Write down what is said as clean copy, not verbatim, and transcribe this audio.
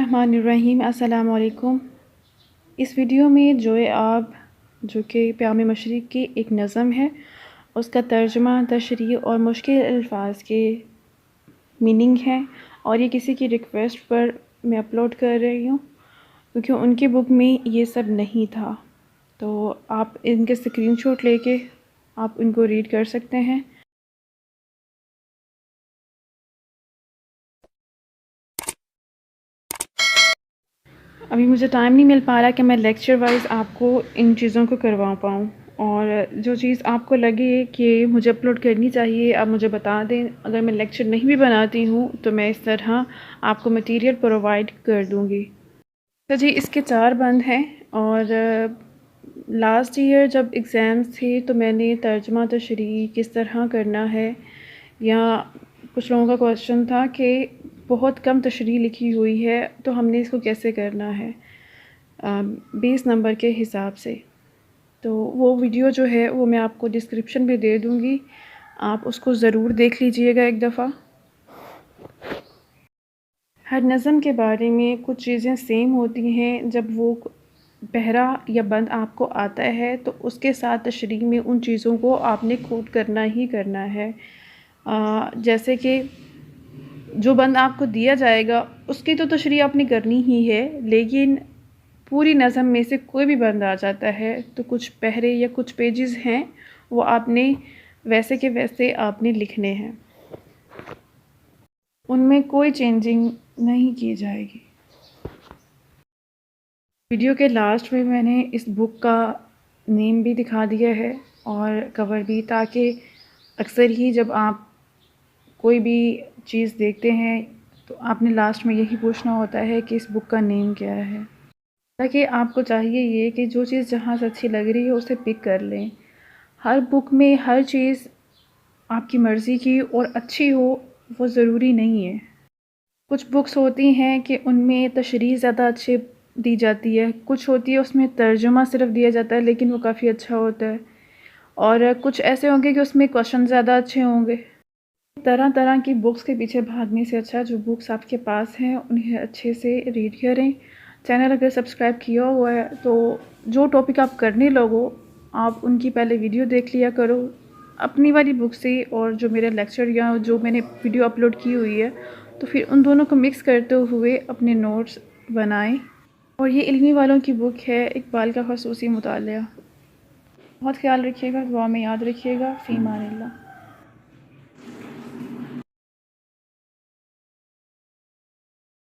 बिस्मिल्लाहिर्रहमानिर्रहीम। अस्सलाम वालेकुम। इस वीडियो में जो कि प्याम मशरिक़ की एक नज़म है, उसका तर्जुमा, तशरीह और मुश्किल अल्फाज के मीनिंग है और ये किसी की रिक्वेस्ट पर मैं अपलोड कर रही हूँ क्योंकि उनकी बुक में ये सब नहीं था। तो आप इनके स्क्रीनशॉट लेके आप इनको रीड कर सकते हैं। अभी मुझे टाइम नहीं मिल पा रहा कि मैं लेक्चर वाइज आपको इन चीज़ों को करवा पाऊँ, और जो चीज़ आपको लगे कि मुझे अपलोड करनी चाहिए आप मुझे बता दें। अगर मैं लेक्चर नहीं भी बनाती हूँ तो मैं इस तरह आपको मटेरियल प्रोवाइड कर दूँगी। तो जी, इसके 4 बंद हैं और लास्ट ईयर जब एग्ज़ाम्स थे तो मैंने तर्जुमा तशरीह किस तरह करना है, या कुछ लोगों का क्वेश्चन था कि बहुत कम तशरीह लिखी हुई है तो हमने इसको कैसे करना है 20 नंबर के हिसाब से। तो वो वीडियो जो है वो मैं आपको डिस्क्रिप्शन में दे दूँगी, आप उसको ज़रूर देख लीजिएगा एक दफ़ा। हर नज़म के बारे में कुछ चीज़ें सेम होती हैं। जब वो पहरा या बंद आपको आता है तो उसके साथ तशरीह में उन चीज़ों को आपने कोट करना ही करना है। जैसे कि जो बंद आपको दिया जाएगा उसकी तो तशरीह आपने करनी ही है, लेकिन पूरी नज़म में से कोई भी बंद आ जाता है तो कुछ पहरे या कुछ पेजेस हैं वो आपने वैसे के वैसे आपने लिखने हैं, उनमें कोई चेंजिंग नहीं की जाएगी। वीडियो के लास्ट में मैंने इस बुक का नेम भी दिखा दिया है और कवर भी, ताकि अक्सर ही जब आप कोई भी चीज़ देखते हैं तो आपने लास्ट में यही पूछना होता है कि इस बुक का नेम क्या है। ताकि आपको चाहिए ये कि जो चीज़ जहाँ से अच्छी लग रही है उसे पिक कर लें। हर बुक में हर चीज़ आपकी मर्ज़ी की और अच्छी हो वो ज़रूरी नहीं है। कुछ बुक्स होती हैं कि उनमें तशरीह ज़्यादा अच्छी दी जाती है, कुछ होती है उसमें तर्जुमा सिर्फ़ दिया जाता है लेकिन वो काफ़ी अच्छा होता है, और कुछ ऐसे होंगे कि उसमें क्वेश्चन ज़्यादा अच्छे होंगे। तरह तरह की बुक्स के पीछे भागने से अच्छा जो बुक्स आपके पास हैं उन्हें अच्छे से रीड करें। चैनल अगर सब्सक्राइब किया हुआ है तो जो टॉपिक आप करने लगो आप उनकी पहले वीडियो देख लिया करो अपनी वाली बुक से, और जो मेरे लेक्चर या जो मैंने वीडियो अपलोड की हुई है तो फिर उन दोनों को मिक्स करते हुए अपने नोट्स बनाएं। और ये इल्मी वालों की बुक है, इकबाल का ख़ुसूसी मुतालिया। बहुत ख्याल रखिएगा, दुआ में याद रखिएगा। फ़ी अमानिल्लाह।